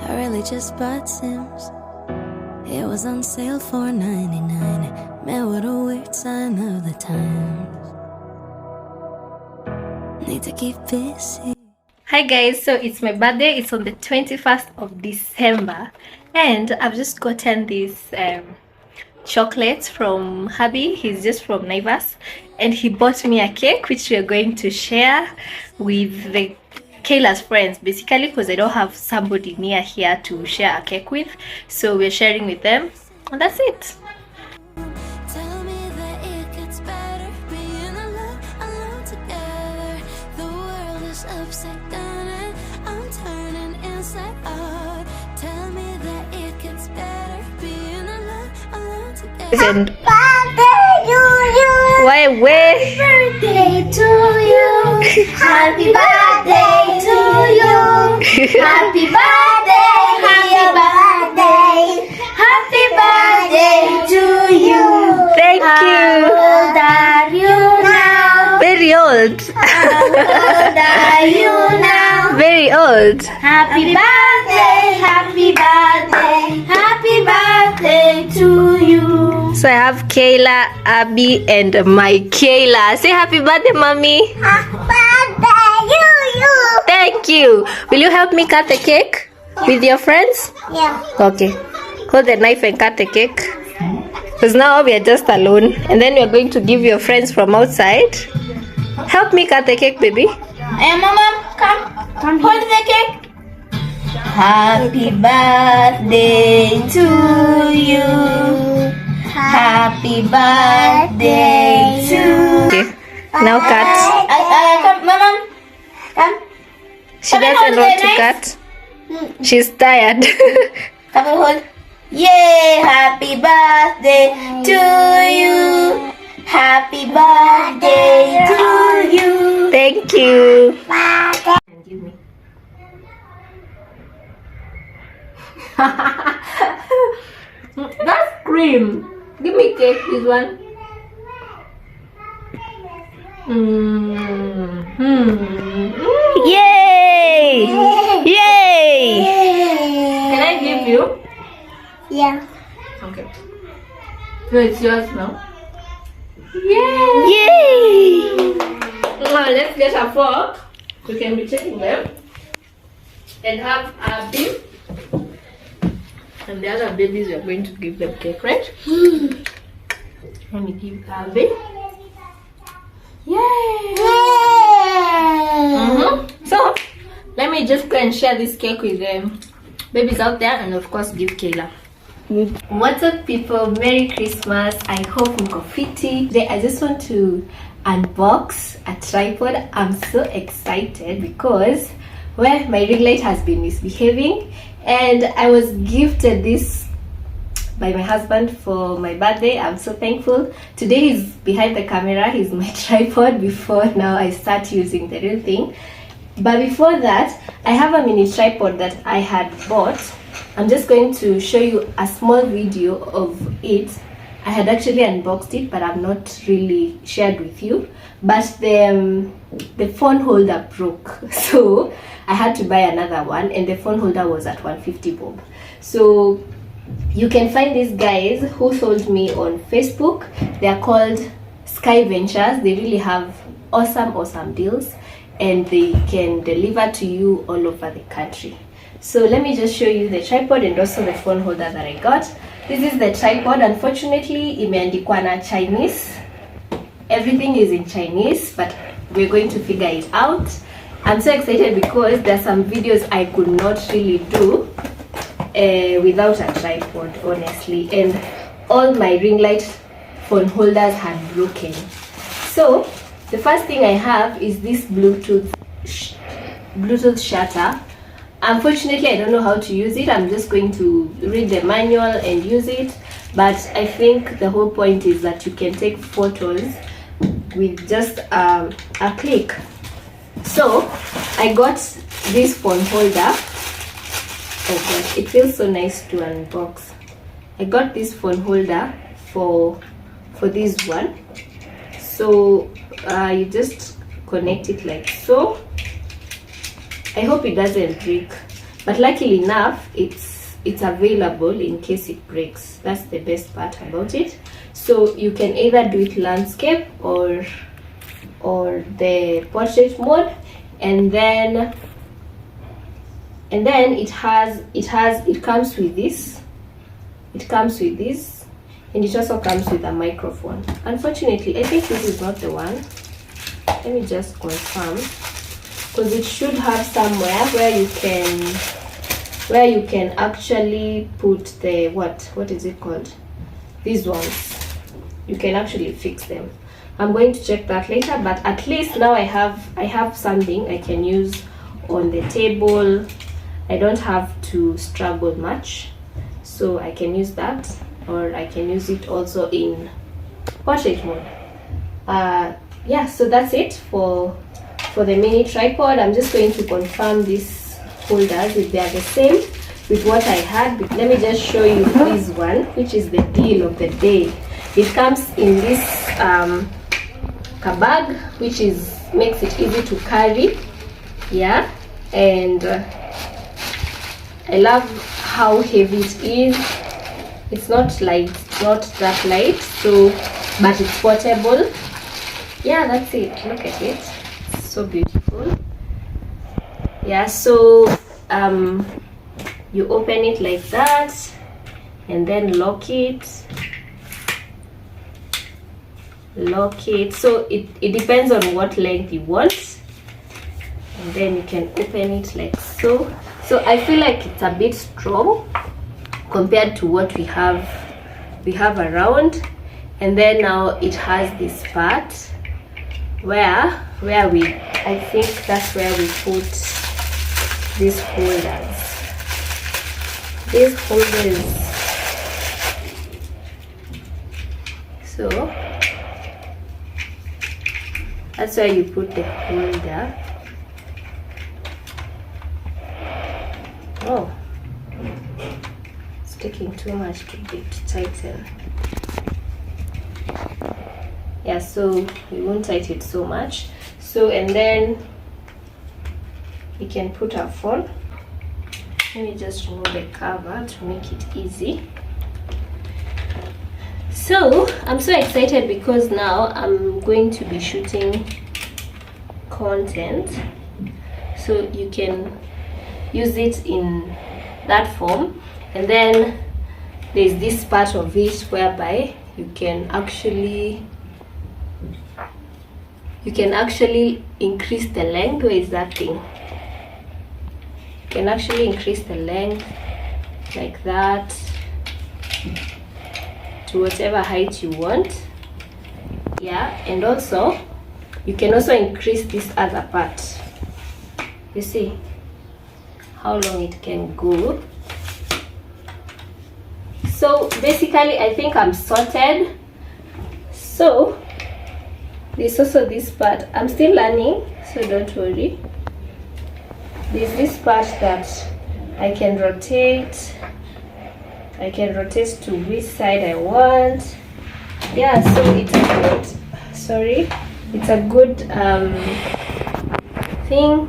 I really just bought Sims. It was on sale for $99. Man, what a weird sign of the times. Need to keep busy. Hi guys, so it's my birthday. It's on the 21st of December and I've just gotten these chocolates from hubby. He's just from Naivas and he bought me a cake which we are going to share with the Kayla's friends, basically, because I don't have somebody near here to share a cake with, so we're sharing with them and that's it. Tell me that it gets better being alone together. The world is upside down and I'm turning inside out. Tell me that it gets better being alone together. And Birthday to you. why way? Birthday to you. Happy birthday to you. Happy birthday. Happy birthday. Happy birthday to you. Thank How you. old are you now? Very old. How old are you now? Very old. Happy birthday. Happy birthday. Happy birthday to you. So I have Kayla, Abby, and my Kayla. Say happy birthday, mommy. Happy birthday, you. Thank you. Will you help me cut the cake with your friends? Yeah. Okay. Hold the knife and cut the cake. Because now we are just alone. And then you're going to give your friends from outside. Help me cut the cake, baby. Hey, Mama, come hold the cake. Happy birthday to you. Happy birthday to. Okay. Now cut. Come, Mama, come. She Come and doesn't hold want the to knife. cut. She's tired. Come and hold. Yay! Happy birthday to you. Happy birthday to you. Thank you. Give me. That's cream. Give me cake, this one. Yay! Yay! Can I give you? Yeah. Okay. So it's yours now. Yay! Yay! Now let's get a fork. We can be taking them and have a beef. And the other babies, we are going to give them cake, right? Let me give Abby. Yay! So, let me just go and share this cake with them babies out there, and of course give Kayla. What's up, people? Merry Christmas. I hope mko fiti. Today I just want to unbox a tripod. I'm so excited because my ring light has been misbehaving and I was gifted this by my husband for my birthday. I'm so thankful. Today he's behind the camera. He's my tripod before now I start using the real thing. But before that, I have a mini tripod that I had bought. I'm just going to show you a small video of it. I had actually unboxed it, but I've not really shared with you. But the phone holder broke, so I had to buy another one, and the phone holder was at 150 bob. So you can find these guys who sold me on Facebook. They are called Sky Ventures. They really have awesome deals, and they can deliver to you all over the country. So let me just show you the tripod and also the phone holder that I got. This is the tripod. Unfortunately, imeandikwa na Chinese. Everything is in Chinese, but we're going to figure it out. I'm so excited because there are some videos I could not really do without a tripod, honestly, and all my ring light phone holders had broken. So the first thing I have is this Bluetooth shutter. Unfortunately, I don't know how to use it. I'm just going to read the manual and use it, but I think the whole point is that you can take photos with just a click. So I got this phone holder. Oh god, it feels so nice to unbox. I got this phone holder for this one. So you just connect it like so. I hope it doesn't break. but luckily enough it's available in case it breaks. That's the best part about it. So you can either do it landscape or the portrait mode, and then it comes with this. It comes with this, and it also comes with a microphone. Unfortunately, I think this is not the one. Let me just confirm, because it should have somewhere where you can actually put the what is it called? These ones. You can actually fix them. I'm going to check that later, but at least now I have something I can use on the table. I don't have to struggle much, so I can use that, or I can use it also in portrait mode. Yeah, so that's it for the mini tripod. I'm just going to confirm these holders if they are the same with what I had. Let me just show you this one, which is the deal of the day. It comes in this bag, which makes it easy to carry. Yeah, and I love how heavy it is. It's not light, not that light, so but it's portable. Yeah, that's it. Look at it, it's so beautiful. Yeah, so you open it like that and then lock it. So it depends on what length you want, and then you can open it like so. So I feel like it's a bit strong compared to what we have around. And then now it has this part where I think that's where we put these holders. So that's where you put the holder. Oh, it's taking too much to tighten. Yeah, so we won't tighten it so much. So, and then you can put a phone. Let me just remove the cover to make it easy. So I'm so excited because now I'm going to be shooting content, so you can use it in that form. And then there's this part of it whereby you can actually increase the length. Where is that thing? You can actually increase the length like that to whatever height you want. Yeah, and also you can also increase this other part. You see how long it can go. So basically I think I'm sorted. So there's also this part. I'm still learning, so don't worry. There's this part that I can rotate. I can rotate to which side I want. Yeah, so it's a good thing.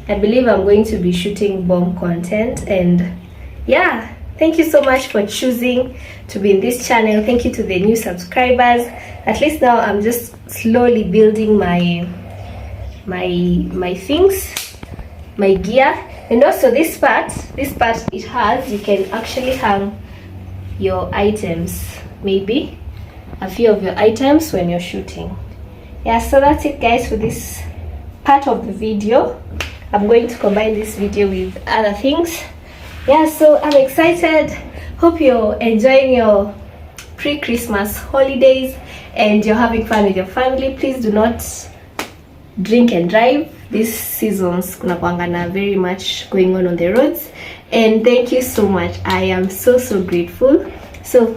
I believe I'm going to be shooting bomb content. And yeah, thank you so much for choosing to be in this channel. Thank you to the new subscribers. At least now I'm just slowly building my things, my gear. And also this part it has, you can actually hang your items, maybe a few of your items when you're shooting. Yeah, so that's it guys for this part of the video. I'm going to combine this video with other things. Yeah, so I'm excited. Hope you're enjoying your pre-Christmas holidays and you're having fun with your family. Please do not drink and drive. These seasons kuna kuangana very much going on the roads. And thank you so much. I am so grateful. So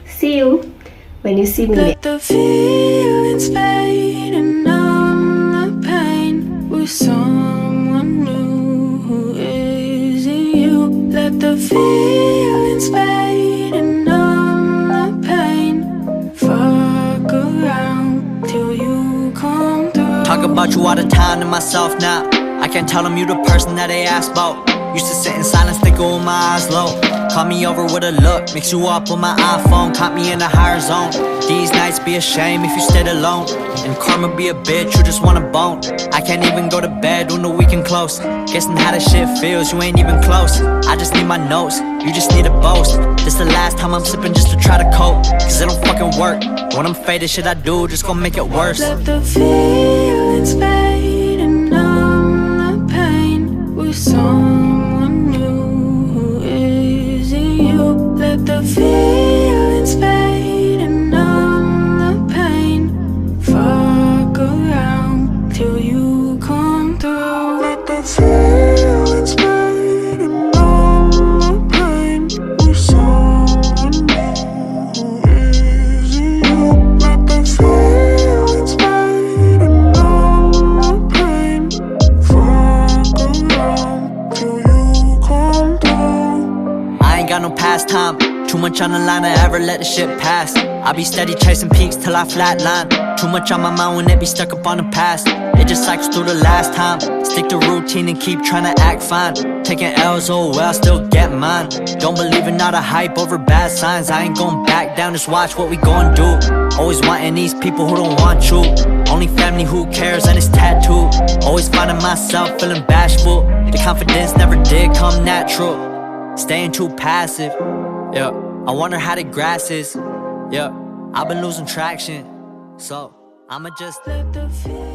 see you when you see me. Let the feelings fade and numb the pain with someone new who isn't you. Let the feelings fade and numb the pain. Fuck around till you come through. Talk about you all the time to myself now. I can't tell them you the person that they ask about. Used to sit in silence, thinking with my eyes low. Call me over with a look, mix you up on my iPhone, caught me in a higher zone. These nights be a shame if you stayed alone, and karma be a bitch, you just want a bone. I can't even go to bed when the weekend close. Guessing how this shit feels, you ain't even close. I just need my notes, you just need a boast. This the last time I'm sipping just to try to cope, cause it don't fucking work. When I'm faded, shit I do just gon' make it worse. Let the feelings fade and numb the pain with someone new who isn't you. Let the feelings fade and numb the pain. Fuck around till you come through. Let the feelings fade and numb the pain with someone new who isn't you. Let the feelings fade and numb the pain. Fuck around till you come through. I ain't got no pastime, too much on the line to ever let the shit pass. I be steady chasing peaks till I flatline. Too much on my mind when it be stuck up on the past. It just cycles through the last time. Stick to routine and keep trying to act fine. Taking L's, oh well, I still get mine. Don't believe in all the hype over bad signs. I ain't going back down, just watch what we gon' do. Always wanting these people who don't want you. Only family who cares and it's tattooed. Always finding myself feeling bashful. The confidence never did come natural. Staying too passive, yeah. I wonder how the grass is, yeah. I've been losing traction, so I'ma just Let the feelings